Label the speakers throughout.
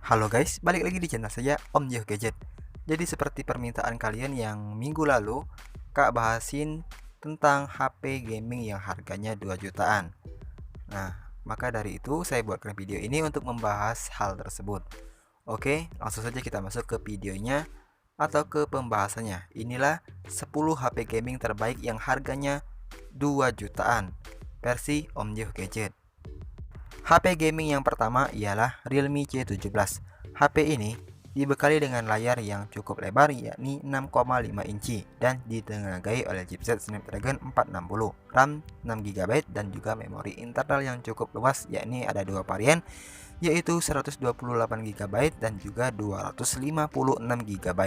Speaker 1: Halo guys, balik lagi di channel saya Om Joh Gadget. Jadi seperti permintaan kalian yang minggu lalu, Kak bahasin tentang HP gaming yang harganya 2 jutaan. Nah, maka dari itu saya buatkan video ini untuk membahas hal tersebut. Oke, langsung saja kita masuk ke videonya atau ke pembahasannya. Inilah 10 HP gaming terbaik yang harganya 2 jutaan versi Om Joh Gadget. HP gaming yang pertama ialah Realme C17. HP ini dibekali dengan layar yang cukup lebar yakni 6,5 inci dan ditenagai oleh chipset Snapdragon 460, RAM 6 GB dan juga memori internal yang cukup luas yakni ada dua varian yaitu 128 GB dan juga 256 GB.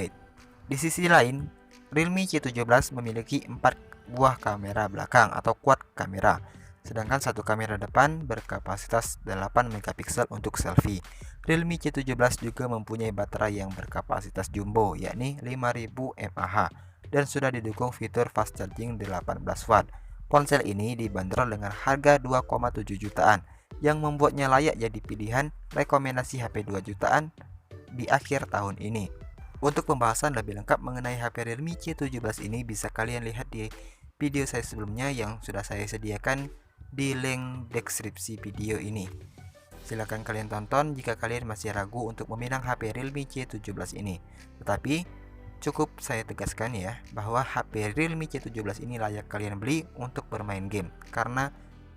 Speaker 1: Di sisi lain, Realme C17 memiliki 4 buah kamera belakang atau quad kamera, sedangkan satu kamera depan berkapasitas 8 megapiksel untuk selfie. Realme C17 juga mempunyai baterai yang berkapasitas jumbo yakni 5000 mAh dan sudah didukung fitur fast charging 18 watt. Ponsel ini dibanderol dengan harga 2,7 jutaan yang membuatnya layak jadi pilihan rekomendasi HP 2 jutaan di akhir tahun ini. Untuk pembahasan lebih lengkap mengenai HP Realme C17 ini bisa kalian lihat di video saya sebelumnya yang sudah saya sediakan di link deskripsi video ini. Silahkan kalian tonton jika kalian masih ragu untuk meminang HP Realme C17 ini. Tetapi cukup saya tegaskan ya bahwa HP Realme C17 ini layak kalian beli untuk bermain game karena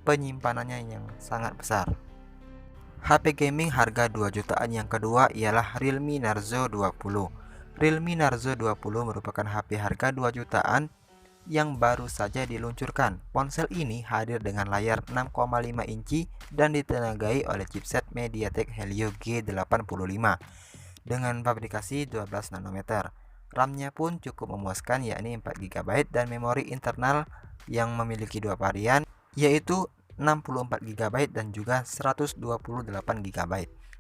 Speaker 1: penyimpanannya yang sangat besar. HP gaming harga 2 jutaan yang kedua ialah Realme Narzo 20. Realme Narzo 20 merupakan HP harga 2 jutaan yang baru saja diluncurkan. Ponsel ini hadir dengan layar 6,5 inci dan ditenagai oleh chipset MediaTek Helio G85 dengan fabrikasi 12 nanometer. RAM-nya pun cukup memuaskan yakni 4 GB dan memori internal yang memiliki dua varian yaitu 64 GB dan juga 128 GB.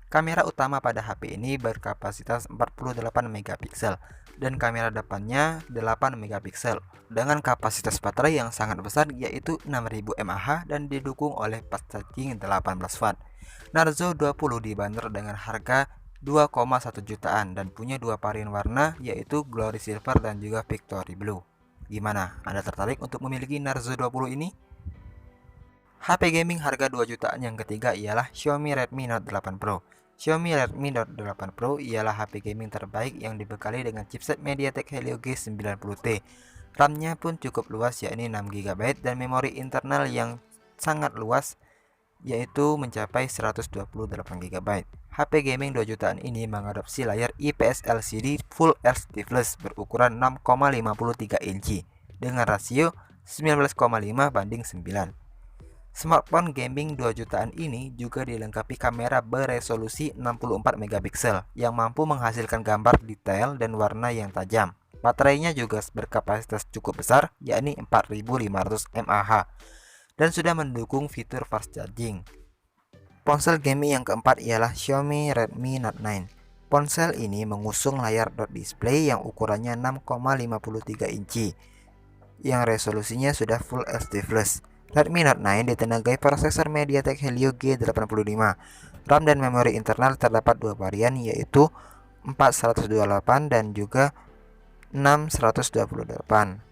Speaker 1: Kamera utama pada HP ini berkapasitas 48 megapiksel dan kamera depannya 8 megapiksel dengan kapasitas baterai yang sangat besar yaitu 6000 mAh dan didukung oleh fast charging 18 watt. Narzo 20 dibanderol dengan harga 2,1 jutaan dan punya dua varian warna yaitu Glory Silver dan juga Victory Blue. Gimana? Anda tertarik untuk memiliki Narzo 20 ini? HP gaming harga 2 jutaan yang ketiga ialah Xiaomi Redmi Note 8 Pro. Xiaomi Redmi Note 8 Pro ialah HP gaming terbaik yang dibekali dengan chipset MediaTek Helio G90T. RAM-nya pun cukup luas yakni 6 GB dan memori internal yang sangat luas yaitu mencapai 128 GB. HP gaming 2 jutaan ini mengadopsi layar IPS LCD Full HD Plus berukuran 6,53 inci dengan rasio 19,5 banding 9. Smartphone gaming 2 jutaan ini juga dilengkapi kamera beresolusi 64 megapiksel yang mampu menghasilkan gambar detail dan warna yang tajam. Baterainya juga berkapasitas cukup besar yakni 4500 mAh dan sudah mendukung fitur fast charging. Ponsel gaming yang keempat ialah Xiaomi Redmi Note 9. Ponsel ini mengusung layar dot display yang ukurannya 6,53 inci yang resolusinya sudah Full HD Plus. Redmi Note 9 ditenagai prosesor MediaTek Helio G85. RAM dan memori internal terdapat dua varian yaitu 4128 dan juga 6128.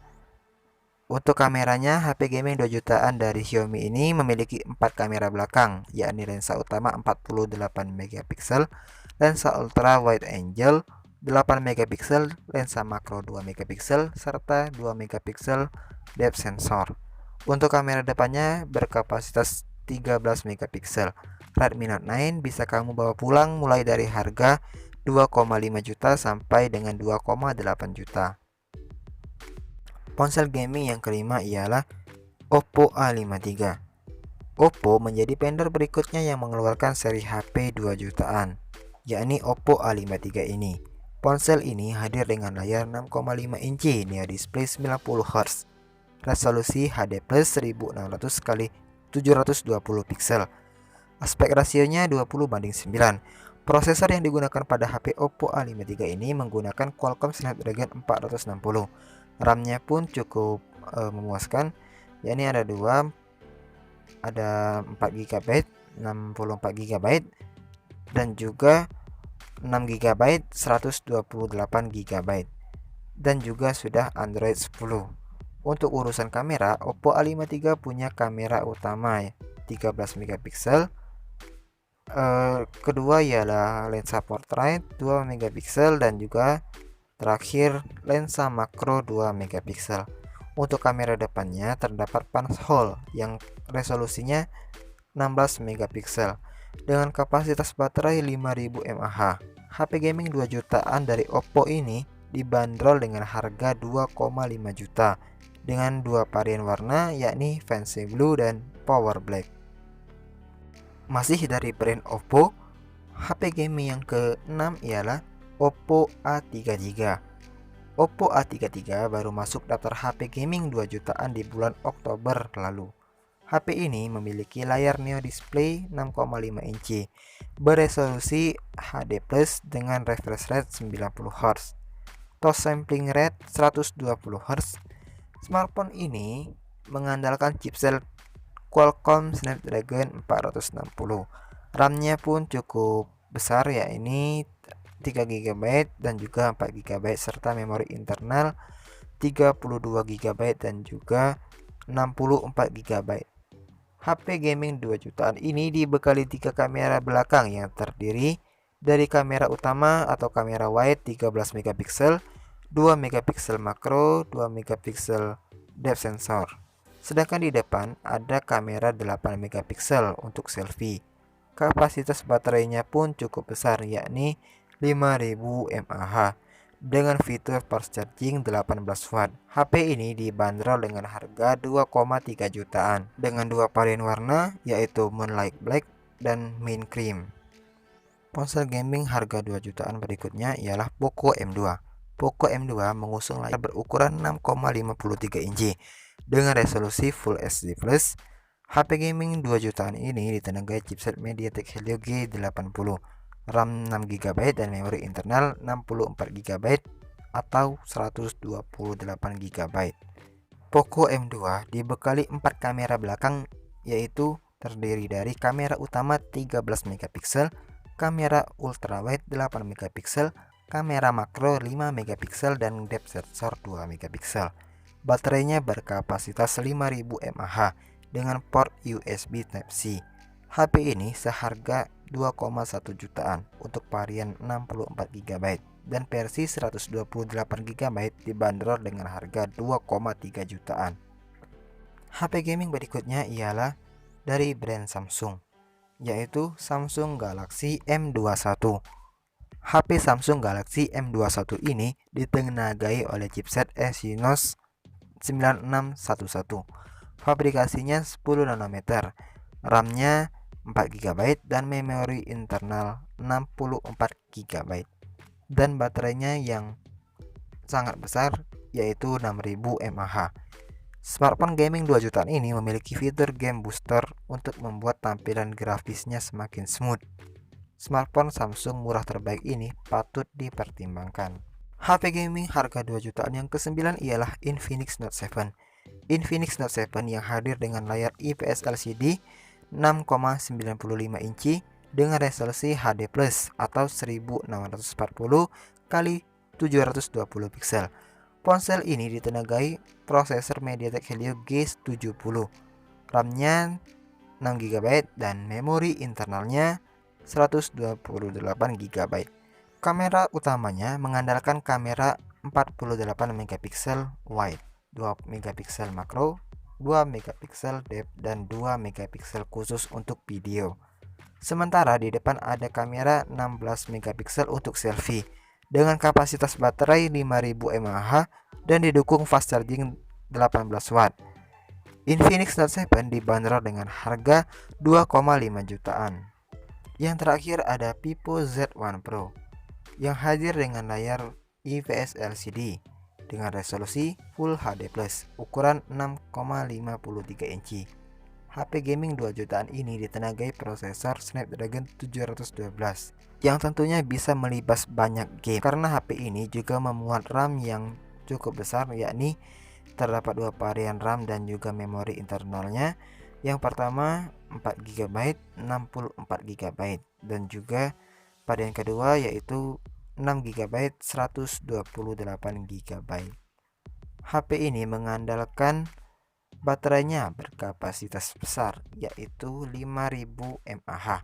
Speaker 1: Untuk kameranya, HP gaming 2 jutaan dari Xiaomi ini memiliki 4 kamera belakang, yakni lensa utama 48 megapiksel, lensa ultra wide angle 8 megapiksel, lensa makro 2 megapiksel, serta 2 megapiksel depth sensor. Untuk kamera depannya berkapasitas 13 megapiksel. Redmi Note 9 bisa kamu bawa pulang mulai dari harga 2,5 juta sampai dengan 2,8 juta. Ponsel gaming yang kelima ialah Oppo A53. Oppo menjadi vendor berikutnya yang mengeluarkan seri HP 2 jutaan, yakni Oppo A53 ini. Ponsel ini hadir dengan layar 6,5 inci Neo Display 90Hz, resolusi HD plus 1600 x 720 piksel. Aspek rasionya 20 banding 9. Prosesor yang digunakan pada HP Oppo A53 ini menggunakan Qualcomm Snapdragon 460. RAM-nya pun cukup memuaskan, yakni ada 4 GB, 64 GB dan juga 6 GB, 128 GB, dan juga sudah Android 10. Untuk urusan kamera, Oppo A53 punya kamera utama 13 megapiksel. Kedua ialah lensa portrait 2 megapiksel dan juga terakhir lensa makro 2 megapiksel. Untuk kamera depannya terdapat punch-hole yang resolusinya 16 megapiksel dengan kapasitas baterai 5000 mAh. HP gaming 2 jutaan dari Oppo ini dibanderol dengan harga 2,5 juta dengan dua varian warna yakni Fancy Blue dan Power Black. Masih dari brand Oppo, HP gaming yang ke-6 ialah Oppo A33. Oppo A33 baru masuk daftar HP gaming 2 jutaan di bulan Oktober lalu. HP ini memiliki layar Neo Display 6,5 inci, beresolusi HD+ dengan refresh rate 90Hz, touch sampling rate 120Hz. Smartphone ini mengandalkan chipset Qualcomm Snapdragon 460. RAM-nya pun cukup besar, yakni 3 GB dan juga 4 GB serta memori internal 32 GB dan juga 64 GB. HP gaming 2 jutaan ini dibekali 3 kamera belakang yang terdiri dari kamera utama atau kamera wide 13 megapiksel, 2 megapiksel makro, 2 megapiksel depth sensor. Sedangkan di depan ada kamera 8 megapiksel untuk selfie. Kapasitas baterainya pun cukup besar yakni 5000 mAh dengan fitur fast charging 18 watt. HP ini dibanderol dengan harga 2,3 jutaan dengan dua varian warna yaitu Moonlight Black dan Mint Cream. Ponsel gaming harga 2 jutaan berikutnya ialah Poco M2. Poco M2 mengusung layar berukuran 6,53 inci dengan resolusi Full HD+. HP gaming 2 jutaan ini ditenagai chipset MediaTek Helio G80, RAM 6 GB dan memori internal 64 GB atau 128 GB. Poco M2 dibekali 4 kamera belakang yaitu terdiri dari kamera utama 13 megapiksel, kamera ultrawide 8 megapiksel, kamera makro 5 megapiksel dan depth sensor 2 megapiksel. Baterainya berkapasitas 5000 mAh dengan port USB Type-C. HP ini seharga 2,1 jutaan untuk varian 64 GB dan versi 128 GB dibanderol dengan harga 2,3 jutaan. HP gaming berikutnya ialah dari brand Samsung, yaitu Samsung Galaxy M21. HP Samsung Galaxy M21 ini ditenagai oleh chipset Exynos 9611. Fabrikasinya 10 nanometer, RAM-nya 4 GB dan memori internal 64 GB dan baterainya yang sangat besar yaitu 6000 mAh. Smartphone gaming 2 jutaan ini memiliki fitur game booster untuk membuat tampilan grafisnya semakin smooth. Smartphone Samsung murah terbaik ini patut dipertimbangkan. HP gaming harga 2 jutaan yang ke-9 ialah Infinix Note 7. Infinix Note 7 yang hadir dengan layar IPS LCD 6,95 inci dengan resolusi HD+ atau 1640 x 720 piksel. Ponsel ini ditenagai prosesor MediaTek Helio G70. RAM-nya 6 GB dan memori internalnya 128 GB. Kamera utamanya mengandalkan kamera 48 megapiksel wide, 2 megapiksel makro, 2 megapiksel depth dan 2 megapiksel khusus untuk video. Sementara di depan ada kamera 16 megapiksel untuk selfie dengan kapasitas baterai 5000 mAh dan didukung fast charging 18 watt. Infinix Note 7 dibanderol dengan harga 2,5 jutaan. Yang terakhir ada Vivo Z1 Pro yang hadir dengan layar IPS LCD dengan resolusi Full HD+, ukuran 6,53 inci. HP gaming 2 jutaan ini ditenagai prosesor Snapdragon 712 yang tentunya bisa melibas banyak game karena HP ini juga memuat RAM yang cukup besar, yakni terdapat dua varian RAM dan juga memori internalnya. Yang pertama 4 GB, 64 GB dan juga pada yang kedua yaitu 6 GB 128 GB. HP ini mengandalkan baterainya berkapasitas besar yaitu 5000 mAh.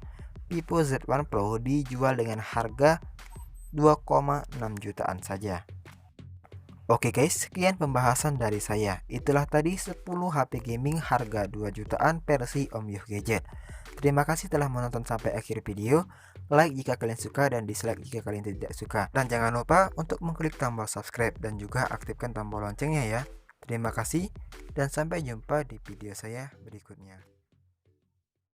Speaker 1: Vivo Z1 Pro dijual dengan harga 2,6 jutaan saja. Oke guys, sekian pembahasan dari saya. Itulah tadi 10 HP gaming harga 2 jutaan versi Om Yuh Gadget. Terima kasih telah menonton sampai akhir video. Like jika kalian suka dan dislike jika kalian tidak suka. Dan jangan lupa untuk mengklik tombol subscribe dan juga aktifkan tombol loncengnya ya. Terima kasih dan sampai jumpa di video saya berikutnya.